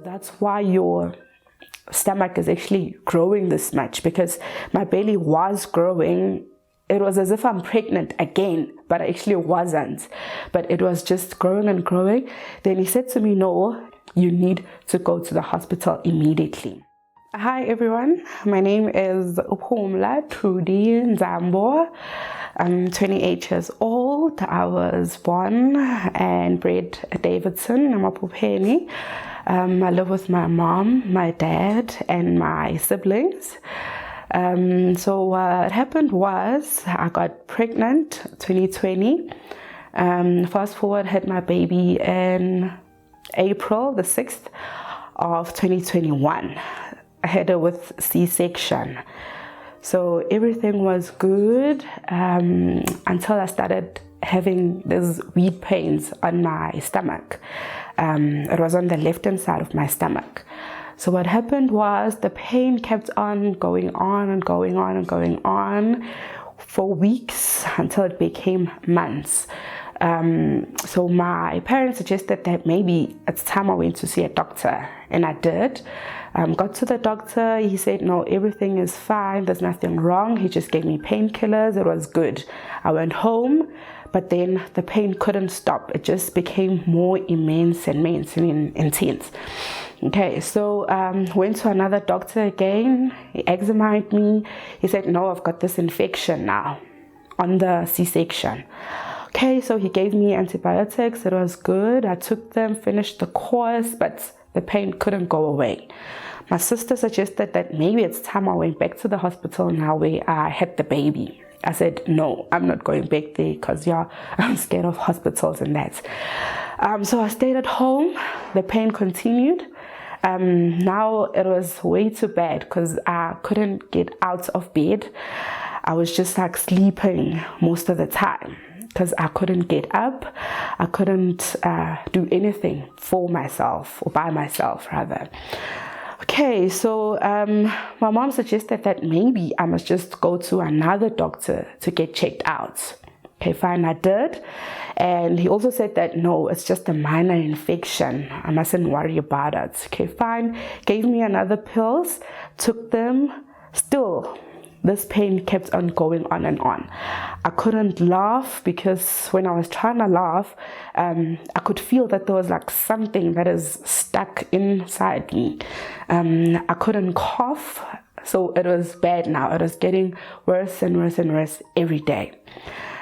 that's why your stomach is actually growing this much, because my belly was growing. It was as if I'm pregnant again, but I actually wasn't. But it was just growing and growing. Then he said to me, no, you need to go to the hospital immediately. Hi everyone, my name is Phumla Trudy Ndzambo. I'm 28 years old. I was born and bred at Davidson, Namapupeni. I live with my mom, my dad, and my siblings. So what happened was I got pregnant 2020. Fast forward, had my baby in April the 6th of 2021. I had her with C-section. So everything was good until I started having these weird pains on my stomach. It was on the left-hand side of my stomach. So what happened was the pain kept on going on and going on and going on for weeks until it became months. So my parents suggested that maybe it's time I went to see a doctor, and I did. Got to the doctor. He said, no, everything is fine, there's nothing wrong. He just gave me painkillers. It was good. I went home, but then the pain couldn't stop. It just became more immense and intense. Okay, so went to another doctor again. He examined me. He said, no, I've got this infection now on the C-section. Okay, so he gave me antibiotics. It was good. I took them, finished the course, but the pain couldn't go away. My sister suggested that maybe it's time I went back to the hospital now where I had the baby. I said, no, I'm not going back there because I'm scared of hospitals and that. So I stayed at home. The pain continued. Now it was way too bad because I couldn't get out of bed. I was just like sleeping most of the time because I couldn't get up. I couldn't do anything for myself, or by myself rather. Okay, so my mom suggested that maybe I must just go to another doctor to get checked out. Okay, fine, I did. And he also said that, no, it's just a minor infection. I mustn't worry about it. Okay, fine. Gave me another pills, took them. Still, this pain kept on going on and on. I couldn't laugh because when I was trying to laugh, I could feel that there was like something that is stuck inside me. I couldn't cough, so it was bad now. It was getting worse and worse and worse every day.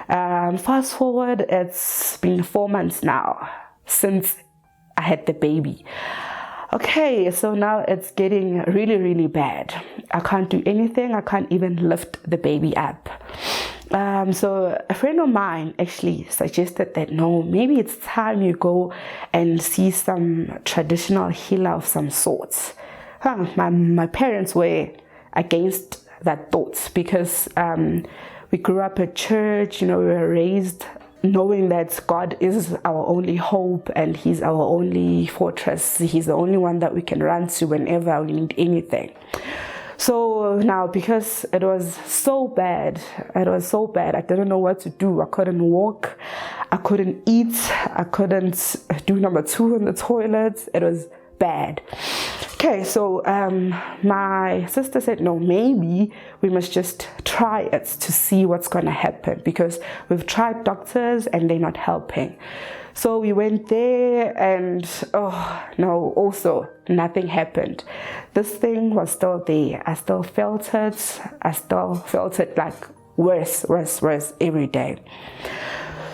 Fast forward, it's been 4 months now since I had the baby. Okay, so now it's getting really, really bad. I can't do anything. I can't even lift the baby up. So a friend of mine actually suggested that, no, maybe it's time you go and see some traditional healer of some sorts. My parents were against that thought because we grew up at church, we were raised knowing that God is our only hope and He's our only fortress. He's the only one that we can run to whenever we need anything. So now, because it was so bad, I didn't know what to do. I couldn't walk, I couldn't eat, I couldn't do number 2 in the toilet. It was bad. Okay, so my sister said, no, maybe we must just try it to see what's going to happen, because we've tried doctors and they're not helping. So we went there and also nothing happened. This thing was still there. I still felt it. I still felt it like worse every day.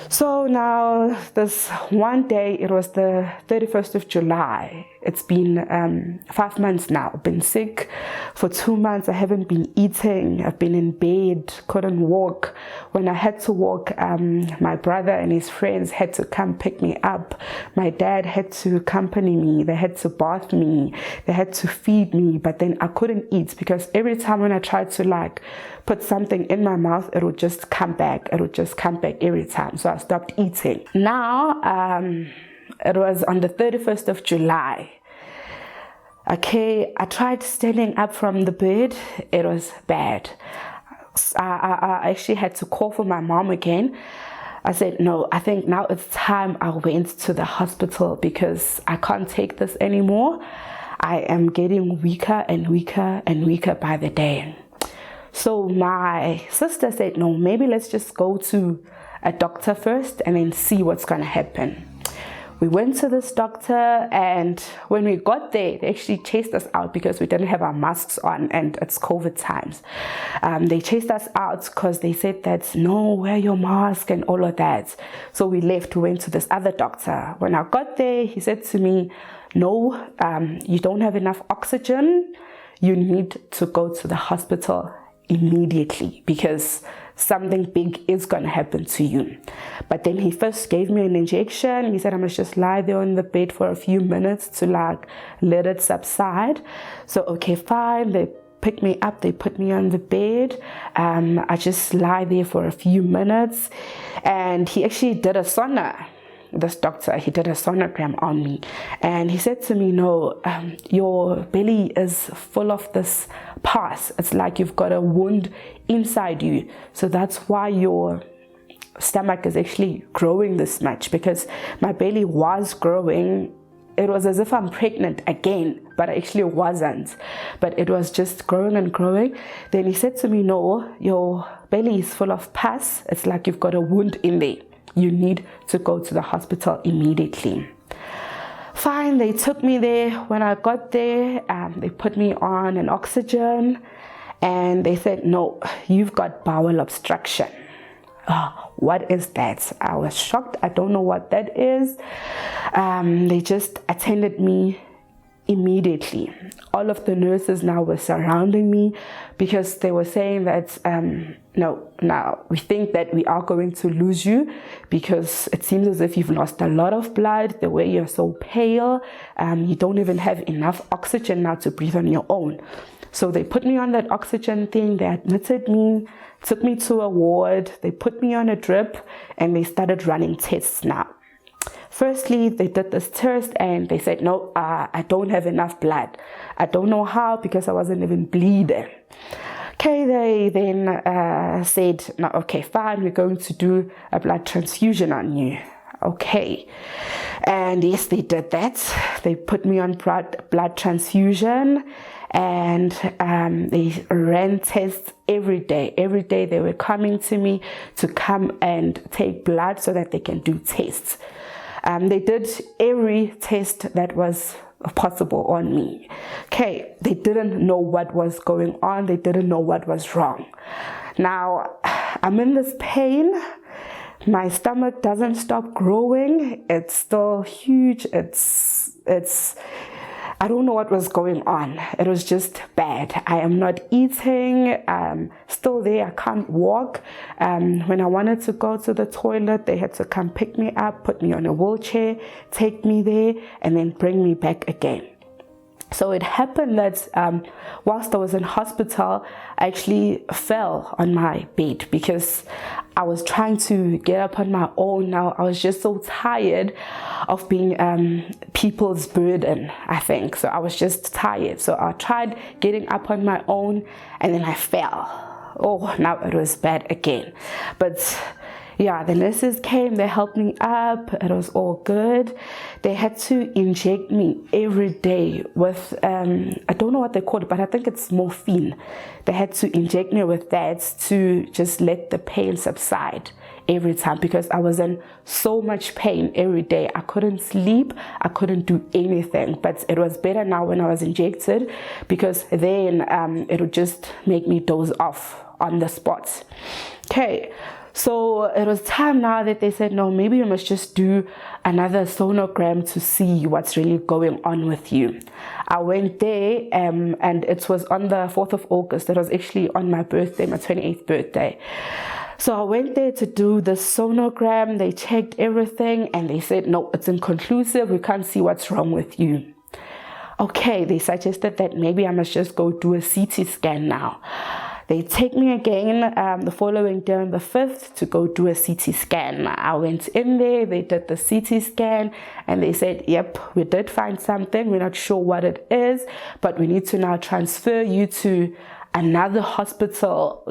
So now this one day, it was the 31st of July. It's been 5 months now. I've been sick for 2 months. I haven't been eating. I've been in bed, couldn't walk. When I had to walk, my brother and his friends had to come pick me up. My dad had to accompany me. They had to bath me. They had to feed me. But then I couldn't eat because every time when I tried to put something in my mouth, it would just come back. It would just come back every time. So I stopped eating. Now, it was on the 31st of July. Okay, I tried standing up from the bed. It was bad. I actually had to call for my mom again. I said, no, I think now it's time I went to the hospital because I can't take this anymore. I am getting weaker and weaker and weaker by the day. So my sister said, no, maybe let's just go to a doctor first and then see what's going to happen. We went to this doctor, and when we got there, they actually chased us out because we didn't have our masks on and it's COVID times. They chased us out because they said that, no, wear your mask and all of that. So we left, we went to this other doctor. When I got there, he said to me, no, you don't have enough oxygen. You need to go to the hospital immediately because something big is going to happen to you. But then he first gave me an injection. He said I must just lie there on the bed for a few minutes to let it subside. So okay, fine. They picked me up, they put me on the bed. I just lie there for a few minutes, and he actually did a sonar. This doctor, he did a sonogram on me, and he said to me, no, your belly is full of this pus. It's like you've got a wound inside you. So that's why your stomach is actually growing this much, because my belly was growing. It was as if I'm pregnant again, but I actually wasn't. But it was just growing and growing. Then he said to me, no, your belly is full of pus. It's like you've got a wound in there. You need to go to the hospital immediately. Fine, they took me there. When I got there, they put me on an oxygen, and they said, no, you've got bowel obstruction. What is that? I was shocked. I don't know what that is. They just attended me immediately. All of the nurses now were surrounding me because they were saying that no, now we think that we are going to lose you because it seems as if you've lost a lot of blood, the way you're so pale, you don't even have enough oxygen now to breathe on your own. So they put me on that oxygen thing, they admitted me, took me to a ward, they put me on a drip, and they started running tests now. Firstly, they did this test and they said, no, I don't have enough blood. I don't know how because I wasn't even bleeding. Okay, they then said, no, okay, fine, we're going to do a blood transfusion on you. Okay. And yes, they did that. They put me on blood transfusion, and they ran tests every day. Every day they were coming to me to come and take blood so that they can do tests. They did every test that was possible on me. Okay, they didn't know what was going on. They didn't know what was wrong. Now, I'm in this pain. My stomach doesn't stop growing. It's still huge. I don't know what was going on. It was just bad. I am not eating. Still there. I can't walk. When I wanted to go to the toilet, they had to come pick me up, put me on a wheelchair, take me there, and then bring me back again. So it happened that whilst I was in hospital, I actually fell on my bed because I was trying to get up on my own. Now I was just so tired of being people's burden, I think. So I was just tired. So I tried getting up on my own, and then I fell. Oh, now it was bad again. But yeah, the nurses came, they helped me up, it was all good. They had to inject me every day with, I don't know what they call it, but I think it's morphine. They had to inject me with that to just let the pain subside every time because I was in so much pain every day. I couldn't sleep, I couldn't do anything, but it was better now when I was injected because then it would just make me doze off on the spot. Okay. So it was time now that they said, no, maybe you must just do another sonogram to see what's really going on with you. I went there and it was on the 4th of August. It was actually on my birthday, my 28th birthday. So I went there to do the sonogram. They checked everything and they said, no, it's inconclusive. We can't see what's wrong with you. Okay, they suggested that maybe I must just go do a CT scan now. They take me again the following day on the 5th to go do a CT scan. I went in there, they did the CT scan, and they said, yep, we did find something. We're not sure what it is, but we need to now transfer you to another hospital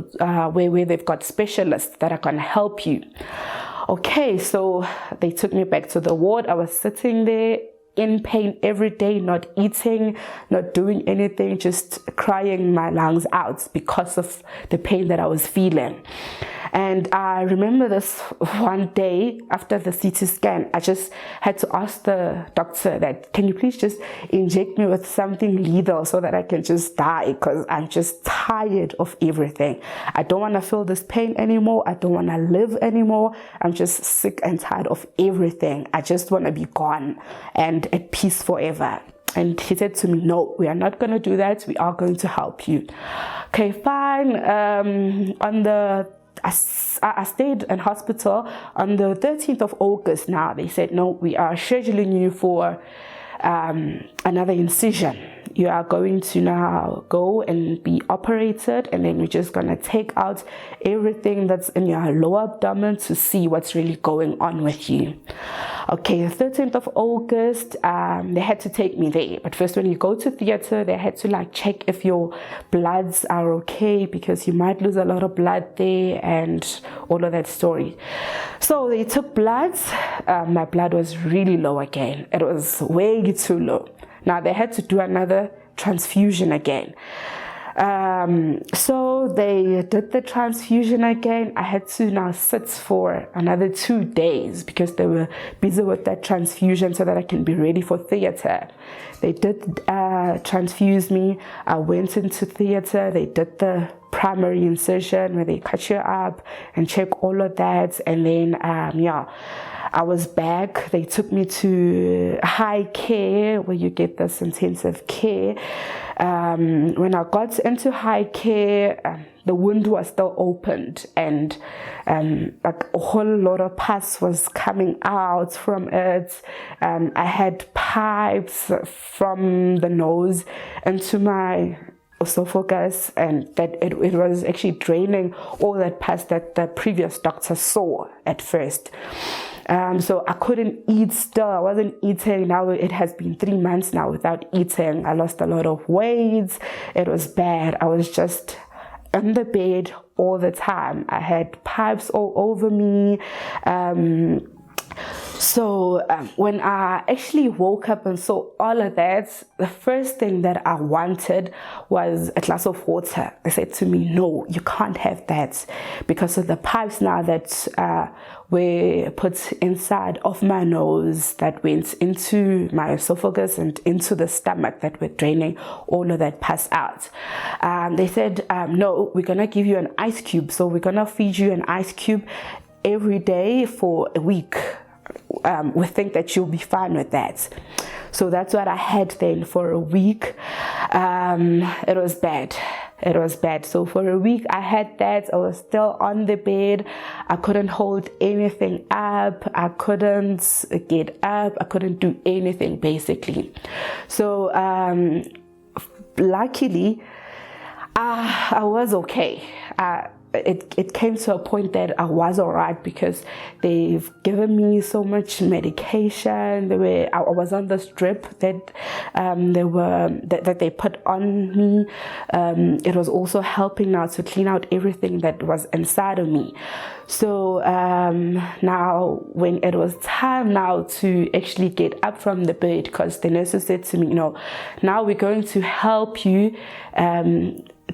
where they've got specialists that are going to help you. Okay, so they took me back to the ward. I was sitting there. in pain every day, not eating, not doing anything, just crying my lungs out because of the pain that I was feeling. And I remember this one day after the CT scan, I just had to ask the doctor that, can you please just inject me with something lethal so that I can just die, because I'm just tired of everything. I don't want to feel this pain anymore. I don't want to live anymore. I'm just sick and tired of everything. I just want to be gone and at peace forever. And he said to me, no, we are not going to do that. We are going to help you. Okay, fine. I stayed in hospital on the 13th of August. Now they said, no, we are scheduling you for another incision. You are going to now go and be operated, and then we're just going to take out everything that's in your lower abdomen to see what's really going on with you. Okay, the 13th of August, they had to take me there. But first, when you go to theater, they had to like check if your bloods are okay, because you might lose a lot of blood there and all of that story. So they took bloods. My blood was really low again. It was way too low. Now they had to do another transfusion again. So they did the transfusion again. I had to now sit for another 2 days because they were busy with that transfusion so that I can be ready for theater. They did transfuse me. I went into theater. They did the primary incision where they cut you up and check all of that. And then, I was back. They took me to high care where you get this intensive care. When I got into high care, the wound was still opened, and like a whole lot of pus was coming out from it. I had pipes from the nose into my esophagus, and that it was actually draining all that pus that the previous doctor saw at first. So I couldn't eat still. I wasn't eating. Now it has been 3 months now without eating. I lost a lot of weight. It was bad. I was just in the bed all the time. I had pipes all over me. So when I actually woke up and saw all of that, the first thing that I wanted was a glass of water. They said to me, no, you can't have that because of the pipes now that were put inside of my nose that went into my esophagus and into the stomach that were draining all of that pus out. They said, no, we're going to give you an ice cube. So we're going to feed you an ice cube every day for a week. We think that you'll be fine with that. So that's what I had then for a week. It was bad. It was bad. So for a week I had that. I was still on the bed. I couldn't hold anything up. I couldn't get up. I couldn't do anything basically. So luckily I was okay. It came to a point that I was alright because they've given me so much medication. I was on this drip that they put on me. It was also helping now to clean out everything that was inside of me. So now when it was time now to actually get up from the bed, because the nurses said to me, now we're going to help you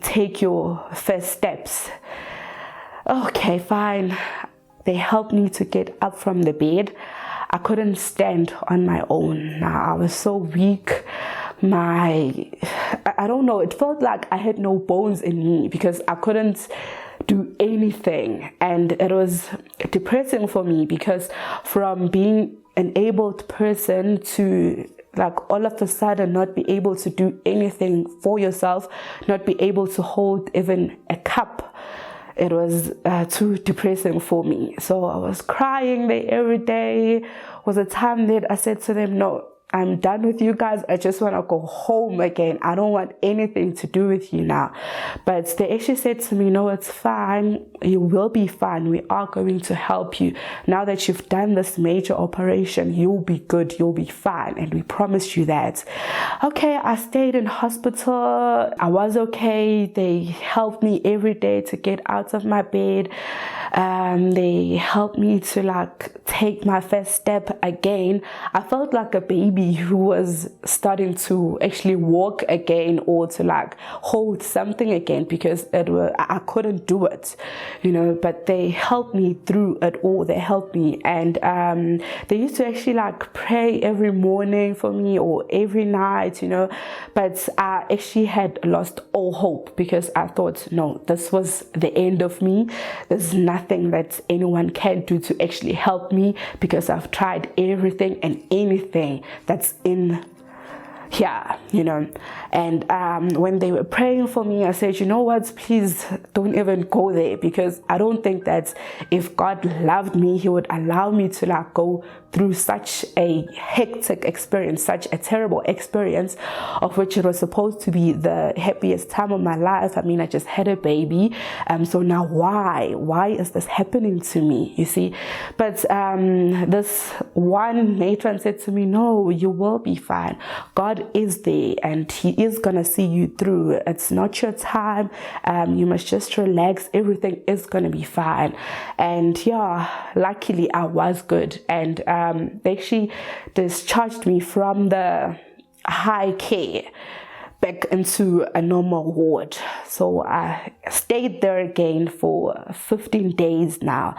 take your first steps. Okay, fine. They helped me to get up from the bed. I couldn't stand on my own. Now I was so weak. I don't know, it felt like I had no bones in me because I couldn't do anything. And it was depressing for me because from being an abled person to like all of a sudden not be able to do anything for yourself, not be able to hold even a cup, it was too depressing for me. So I was crying there every day. Was a time that I said to them, no, I'm done with you guys. I just want to go home again. I don't want anything to do with you now. But they actually said to me, no, it's fine. You will be fine. We are going to help you. Now that you've done this major operation, you'll be good. You'll be fine. And we promised you that. Okay, I stayed in hospital. I was okay. They helped me every day to get out of my bed. They helped me to take my first step again, I felt like a baby who was starting to actually walk again, or to like hold something again, because I couldn't do it, you know. But they helped me through it all. They helped me, and they used to actually like pray every morning for me or every night, you know. But I actually had lost all hope, because I thought, no, this was the end of me. There's nothing that anyone can do to actually help me, because I've tried everything and anything that's in here, you know. And when they were praying for me, I said, you know what, please don't even go there, because I don't think that if God loved me, he would allow me to like go through such a hectic experience, such a terrible experience, of which it was supposed to be the happiest time of my life. I mean, I just had a baby, so now why is this happening to me, you see? But this one matron said to me, no, you will be fine. God is there, and he is gonna see you through. It's not your time. You must just relax. Everything is gonna be fine. And yeah, luckily I was good, and they actually discharged me from the high care back into a normal ward. So I stayed there again for 15 days now.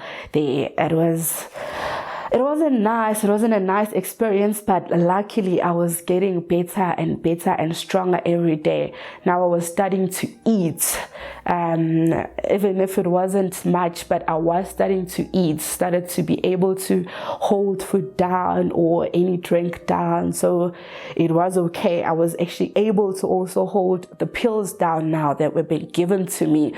It wasn't nice. It wasn't a nice experience, but luckily I was getting better and better and stronger every day. Now I was starting to eat, even if it wasn't much, but I was starting to eat, started to be able to hold food down or any drink down. So it was okay. I was actually able to also hold the pills down now that were being given to me.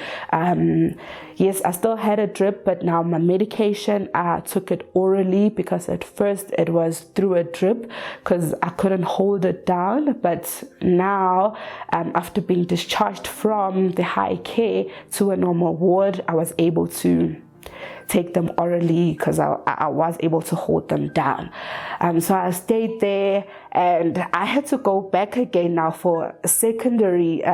Yes, I still had a drip, but now my medication, I took it orally, because at first it was through a drip because I couldn't hold it down. But now, after being discharged from the high care to a normal ward, I was able to take them orally, because I was able to hold them down. So I stayed there, and I had to go back again now for a secondary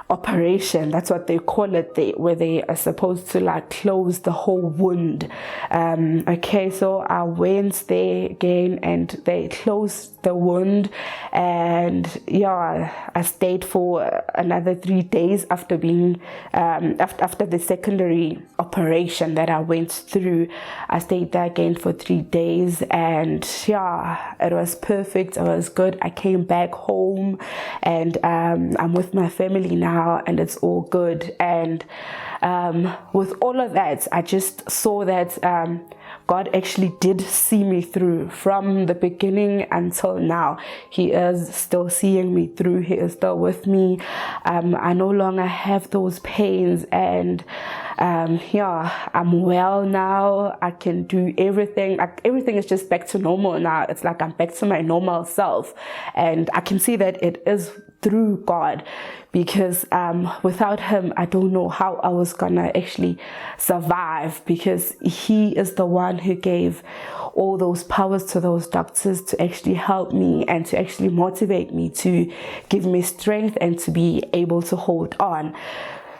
operation. That's what they call it, where they are supposed to like close the whole wound. Okay, so I went there again, and they closed the wound, and yeah, I stayed for another 3 days after being after the secondary operation that I went through. I stayed there again for 3 days, and yeah, it was perfect. It was good. I came back home, and I'm with my family now, and it's all good. And with all of that, I just saw that God actually did see me through from the beginning until now. He is still seeing me through. He is still with me. I no longer have those pains, and yeah, I'm well now. I can do everything. Like, everything is just back to normal now. It's like I'm back to my normal self, and I can see that it is through God, because without him, I don't know how I was gonna actually survive, because he is the one who gave all those powers to those doctors to actually help me and to actually motivate me, to give me strength and to be able to hold on.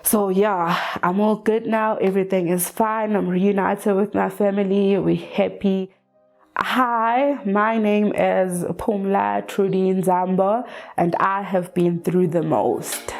So yeah, I'm all good now. Everything is fine. I'm reunited with my family. We're happy. Hi, my name is Phumla Trudy Ndzambo, and I have been through the most.